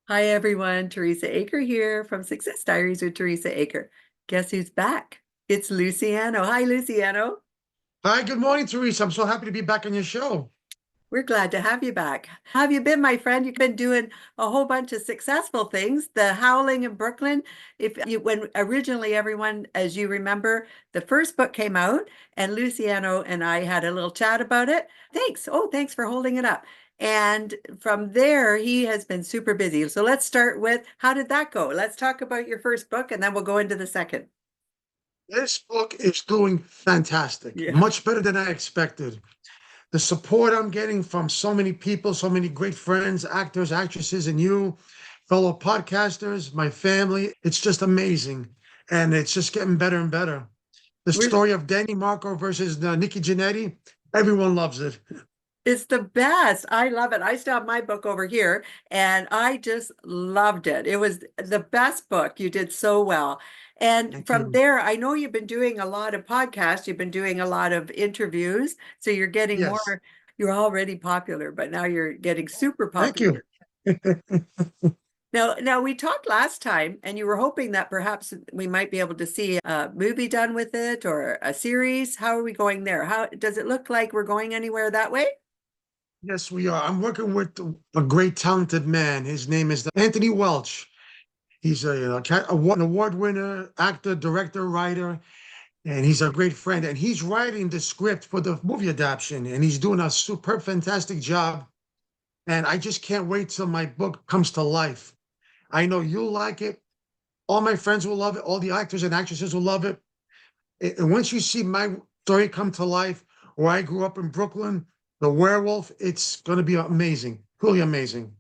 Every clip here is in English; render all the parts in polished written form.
Hi everyone, Teresa Aker here from Success Diaries with Teresa Aker. Guess who's back? It's Luciano. Hi, Luciano. Hi, good morning, Teresa. I'm so happy to be back on your show. We're glad to have you back. How have you been, my friend? You've been doing a whole bunch of successful things. The Howling in Brooklyn. If you when originally everyone, as you remember, the first book came out, and Luciano and I had a little chat about it. Thanks. Oh, thanks for holding it up. And from there, he has been super busy. So let's start with how did that go? Let's talk about your first book, and then we'll go into the second. This book is doing fantastic, Yeah. much better than I expected. The support I'm getting from so many people, so many great friends, actors, actresses, and you, fellow podcasters, my family, it's just amazing. And it's just getting better and better. The We're story of Danny Marco versus Nikki Genetti, everyone loves it. It's the best. I love it. I still have my book over here and I just loved it. It was the best book. You did so well. And Thank from you. there, I know you've been doing a lot of podcasts, you've been doing a lot of interviews. So you're getting Yes, more, you're already popular, but now you're getting super thank you. popular. Now we talked last time, and you were hoping that perhaps we might be able to see a movie done with it or a series. How are we going there? How does it look like we're going anywhere that way? Yes, we are. I'm working with a great, talented man. His name is Anthony Welch. He's an award winner, actor, director, writer, and he's a great friend. And he's writing the script for the movie adaptation, and he's doing a super fantastic job. And I just can't wait till my book comes to life. I know you'll like it. All my friends will love it. All the actors and actresses will love it. And once you see my story come to life, where I grew up in Brooklyn, the werewolf, it's going to be amazing, truly amazing.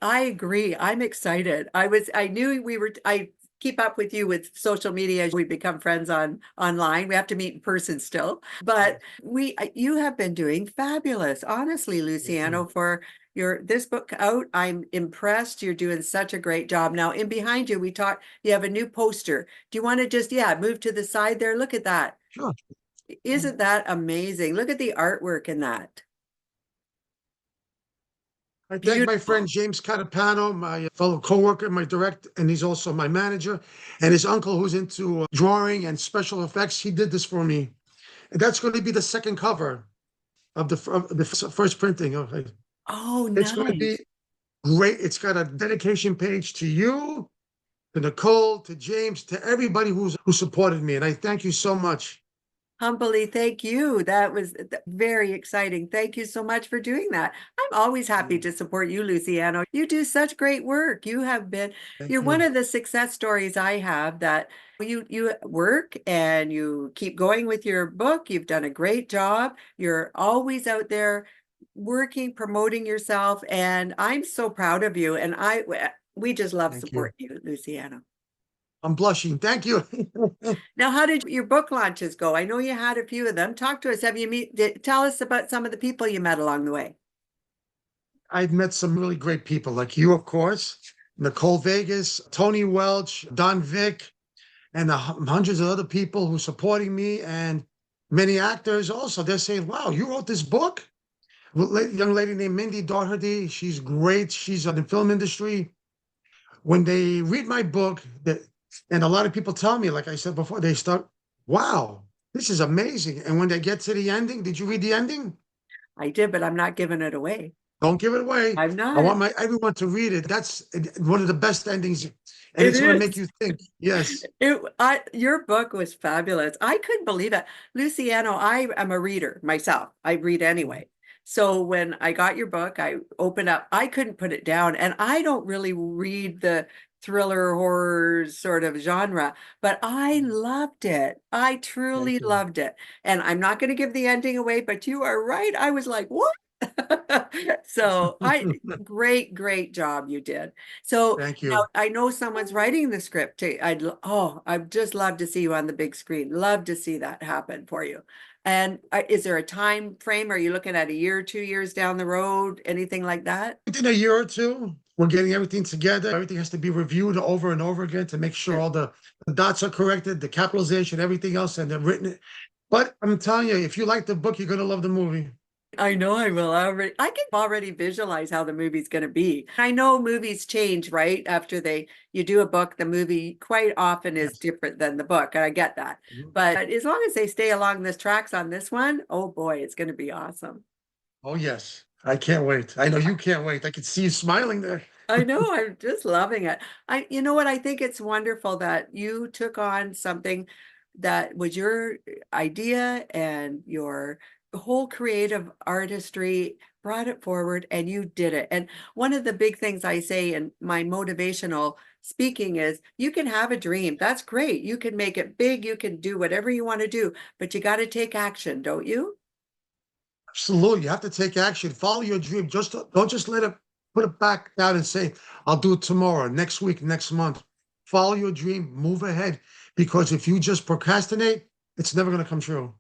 I agree. I'm excited. I knew I keep up with you with social media. We become friends online. We have to meet in person still, but you have been doing fabulous. Honestly, Thank you. Luciano, for this book out, I'm impressed. You're doing such a great job. Now, in behind you, you have a new poster. Do you want to just, yeah, move to the side there? Look at that. Sure. Isn't that amazing? Look at the artwork in that. I thank my friend Beautiful. James Catapano, my fellow coworker, my direct, and he's also my manager, and his uncle who's into drawing and special effects. He did this for me. And that's going to be the second cover of the first printing of it. Oh, It's going to be nice. great. It's got a dedication page to you, to Nicole, to James, to everybody who supported me, and I thank you so much. Humbly, thank you. That was very exciting. Thank you so much for doing that. I'm always happy to support you, Luciano. You do such great work. Thank You're one you. of the success stories I have that you work and you keep going with your book. You've done a great job. You're always out there working, promoting yourself, and I'm so proud of you. And we just love Thank you. supporting you, Luciano. I'm blushing. Thank you. Now, how did your book launches go? I know you had a few of them. Talk to us. Tell us about some of the people you met along the way. I've met some really great people like you, of course, Nicole Vegas, Tony Welch, Don Vick, and hundreds of other people who are supporting me, and many actors also. They're saying, "Wow, you wrote this book." Young lady named Mindy Doherty, she's great. She's in the film industry. When they read my book, and a lot of people tell me, like I said before, they start, "Wow, this is amazing." And when they get to the ending, did you read the ending? I did, but I'm not giving it away. Don't give it away. I'm I not. want my everyone to read it. That's one of the best endings, and It it's going to make is. you think. Yes, Your book was fabulous. I couldn't believe it. Luciano, I am a reader myself. I read anyway. So when I got your book, I opened up, I couldn't put it down. And I don't really read the thriller horror sort of genre, but I loved it. I truly thank you, loved it. And I'm not going to give the ending away, but you are right. I was like, what? So great job you did. So thank now you. I know someone's writing the script. I'd just love to see you on the big screen. Love to see that happen for you. And is there a time frame? Are you looking at a year, 2 years down the road, anything like that? Within a year or two, we're getting everything together. Everything has to be reviewed over and over again to make sure Sure. all the dots are corrected, the capitalization, everything else, and they're written. But I'm telling you, if you like the book, you're going to love the movie. I know I will already. I can already visualize how the movie's going to be. I know movies change, right? After you do a book, the movie quite often is Yes. different than the book. And I get that. Mhm. But as long as they stay along this tracks on this one, oh boy, it's going to be awesome. Oh, yes. I can't wait. I know you can't wait. I can see you smiling there. I know, I'm just loving it. You know what? I think it's wonderful that you took on something that was your idea and your whole creative artistry brought it forward and you did it. And one of the big things I say in my motivational speaking is you can have a dream. That's great. You can make it big. You can do whatever you want to do, but you got to take action, don't you? Absolutely. You have to take action. Follow your dream. Just don't just let it put it back down and say, I'll do it tomorrow, next week, next month. Follow your dream, move ahead. Because if you just procrastinate, it's never going to come true.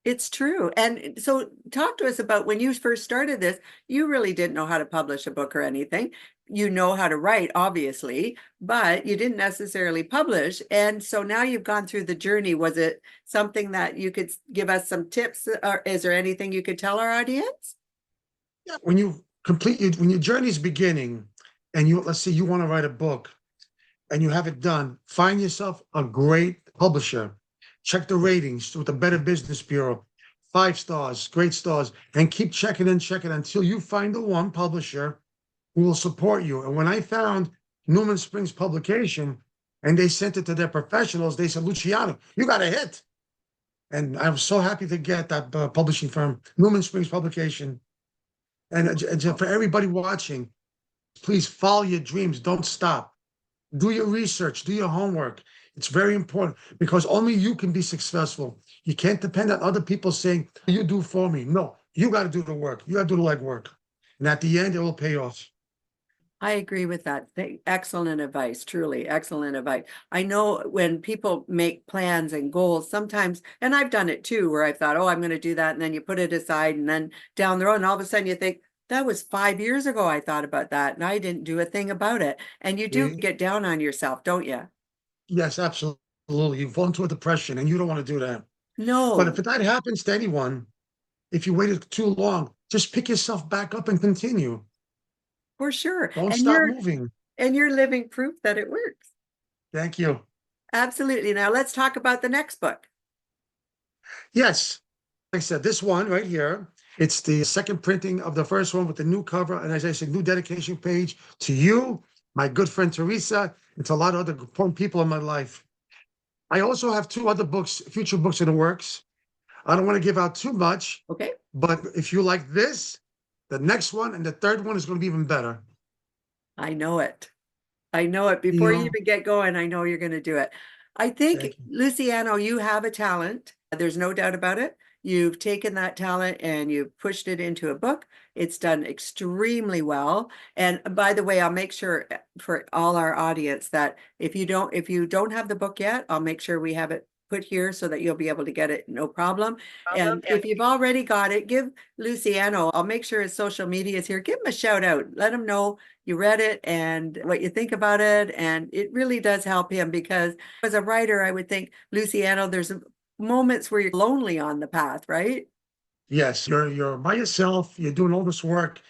It's true. And so talk to us about when you first started this, you really didn't know how to publish a book or anything. You know how to write, obviously, but you didn't necessarily publish. And so now you've gone through the journey. Was it something that you could give us some tips, or is there anything you could tell our audience? Yeah. When your journey's beginning and let's say you want to write a book and you have it done, find yourself a great publisher. Check the ratings with the Better Business Bureau. 5 stars, great stars, and keep checking until you find the one publisher who will support you. And when I found Newman Springs Publication and they sent it to their professionals, they said, Luciano, you got a hit. And I was so happy to get that publishing firm, Newman Springs Publication. And for everybody watching, please follow your dreams. Don't stop. Do your research, do your homework. It's very important because only you can be successful. You can't depend on other people saying, you do for me. No, you got to do the work. You got to do the legwork. And at the end, it will pay off. I agree with that. Excellent advice, truly excellent advice. I know when people make plans and goals, sometimes, and I've done it too, where I thought, oh, I'm going to do that. And then you put it aside and then down the road, and all of a sudden you think, that was 5 years ago I thought about that and I didn't do a thing about it. And you do See? get down on yourself, don't you? Yes, absolutely. You fall into a depression and you don't want to do that. But if No, that happens to anyone, if you waited too long, just pick yourself back up and continue. for sure. Don't stop moving. And you're living proof that it works. Thank you. Absolutely. Now let's talk about the next book. Yes, like I said, this one right here, it's the second printing of the first one with the new cover. And as I said, new dedication page to you, my good friend Teresa, and to a lot of other important people in my life. I also have 2 other books, future books in the works. I don't want to give out too much, Okay. but if you like this, the next one and the third one is going to be even better. I know it. I know it. You Before you know, even get going, I know you're going to do it. I think, thank you. Luciano, you have a talent. There's no doubt about it. You've taken that talent and you've pushed it into a book. It's done extremely well. And by the way, I'll make sure for all our audience that if you don't have the book yet, I'll make sure we have it put here so that you'll be able to get it, no problem. And if you've already got it, give Luciano, I'll make sure his social media is here. Give him a shout out. Let him know you read it and what you think about it. And it really does help him because as a writer, I would think, Luciano, there's moments where you're lonely on the path, right? Yes, you're by yourself. You're doing all this work.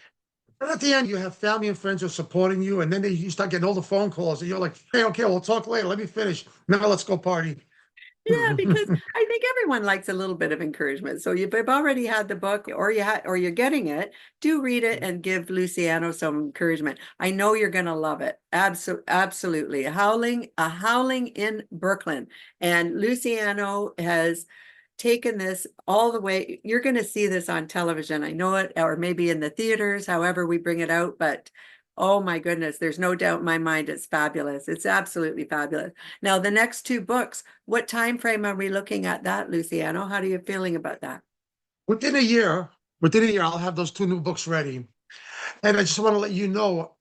And at the end, you have family and friends who are supporting you, and then you start getting all the phone calls, and you're like, "Hey, okay, we'll talk later. Let me finish. Now let's go party." Yeah, because I think everyone likes a little bit of encouragement. So you've already had the book or you're getting it, do read it and give Luciano some encouragement. I know you're going to love it. Absolutely. A Howling in Brooklyn. And Luciano has taken this all the way. You're going to see this on television. I know it, or maybe in the theaters, however we bring it out, but oh my goodness, there's no doubt in my mind it's fabulous. It's absolutely fabulous. Now, the next 2 books, what time frame are we looking at that, Luciano? How are you feeling about that? within a year, within a year, I'll have those 2 new books ready. And I just want to let you know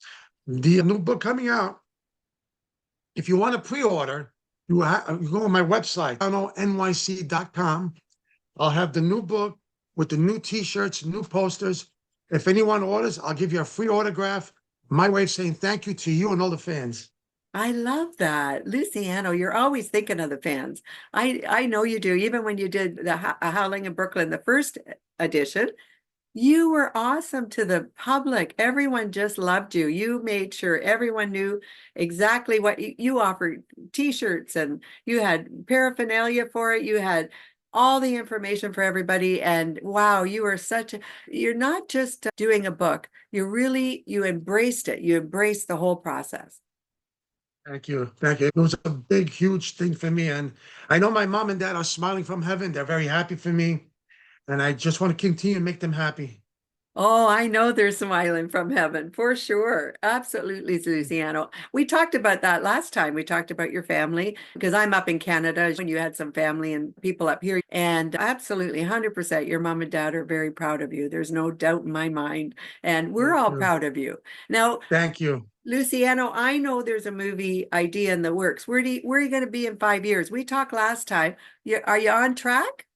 the new book coming out. If you want to pre-order, you go on my website, nyc.com. I'll have the new book with the new T-shirts, new posters. If anyone orders, I'll give you a free autograph. My way of saying thank you to you and all the fans. I love that. Luciano, you're always thinking of the fans. I know you do. Even when you did A Howling in Brooklyn, the first edition, You were awesome to the public. Everyone just loved you. You made sure everyone knew exactly what you offered t-shirts, and you had paraphernalia for it. You had all the information for everybody. And wow, you were you're not just doing a book. You embraced it. You embraced the whole process. Thank you. Thank you. It was a big, huge thing for me. And I know my mom and dad are smiling from heaven. They're very happy for me. And I just want to continue to make them happy. Oh, I know they're smiling from heaven for sure. Absolutely, Luciano. We talked about that last time. We talked about your family because I'm up in Canada when you had some family and people up here. And absolutely, 100%, your mom and dad are very proud of you. There's no doubt in my mind. And we're Thank all you. proud of you. Now, Thank you. Luciano, I know there's a movie idea in the works. Where are you going to be in 5 years? We talked last time. Are you on track?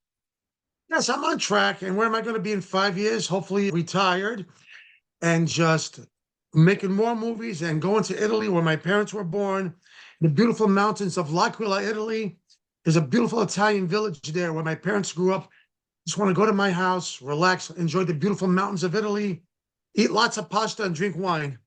Yes, I'm on track. And where am I going to be in 5 years? Hopefully retired and just making more movies and going to Italy where my parents were born, the beautiful mountains of L'Aquila, Italy. There's a beautiful Italian village there where my parents grew up. Just want to go to my house, relax, enjoy the beautiful mountains of Italy, eat lots of pasta and drink wine.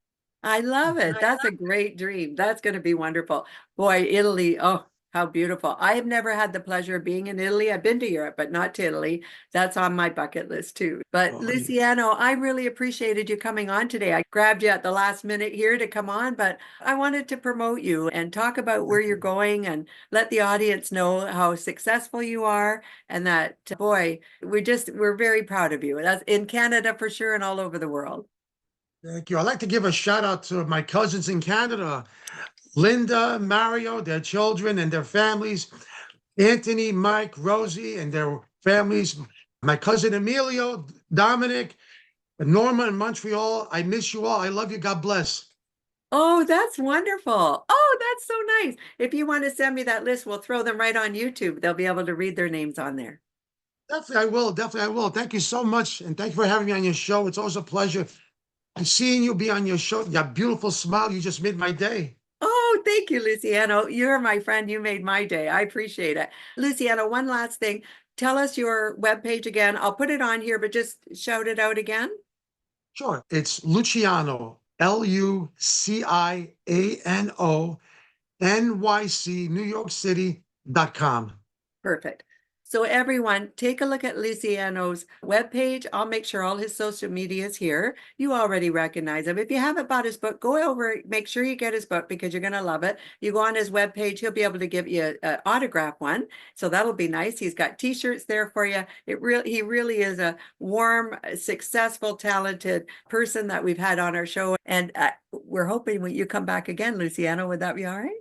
I love it. That's a great dream. That's going to be wonderful. Boy, Italy. Oh, how beautiful. I have never had the pleasure of being in Italy. I've been to Europe, but not to Italy. That's on my bucket list too. But Oh, yeah. Luciano, I really appreciated you coming on today. I grabbed you at the last minute here to come on, but I wanted to promote you and talk about where Thank you're you. going and let the audience know how successful you are and that, boy, we're very proud of you. That's in Canada for sure and all over the world. Thank you. I'd like to give a shout out to my cousins in Canada, Linda, Mario, their children and their families, Anthony, Mike, Rosie, and their families, my cousin Emilio, Dominic, Norma in Montreal. I miss you all. I love you. God bless. Oh, that's wonderful. Oh, that's so nice. If you want to send me that list, we'll throw them right on YouTube. They'll be able to read their names on there. Definitely, I will. Definitely, I will. Thank you so much. And thank you for having me on your show. It's always a pleasure. And seeing you be on your show, that beautiful smile, you just made my day. Oh, thank you, Luciano. You're my friend. You made my day. I appreciate it. Luciano, one last thing. Tell us your webpage again. I'll put it on here, but just shout it out again. Sure. It's Luciano, Luciano, NYC, New York City.com. Perfect. So everyone, take a look at Luciano's webpage. I'll make sure all his social media is here. You already recognize him. If you haven't bought his book, go over, make sure you get his book because you're going to love it. You go on his webpage, he'll be able to give you an autograph one. So that'll be nice. He's got t-shirts there for you. He really is a warm, successful, talented person that we've had on our show. And we're hoping you come back again, Luciano. Would that be all right?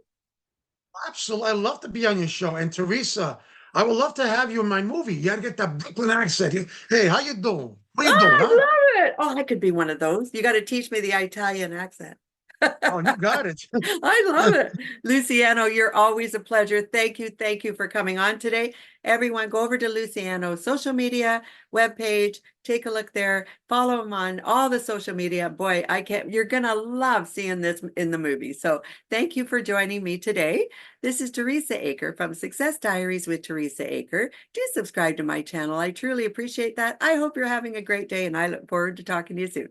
Absolutely. I love to be on your show. And Teresa, I would love to have you in my movie. You gotta get that Brooklyn accent. Hey, how you doing? What Oh, you doing, I huh? love it. Oh, I could be one of those. You got to teach me the Italian accent. Oh, you got it. I love it. Luciano, you're always a pleasure. Thank you. Thank you for coming on today. Everyone, go over to Luciano's social media webpage. Take a look there. Follow him on all the social media. Boy, you're going to love seeing this in the movie. So thank you for joining me today. This is Teresa Aker from Success Diaries with Teresa Aker. Do subscribe to my channel. I truly appreciate that. I hope you're having a great day and I look forward to talking to you soon.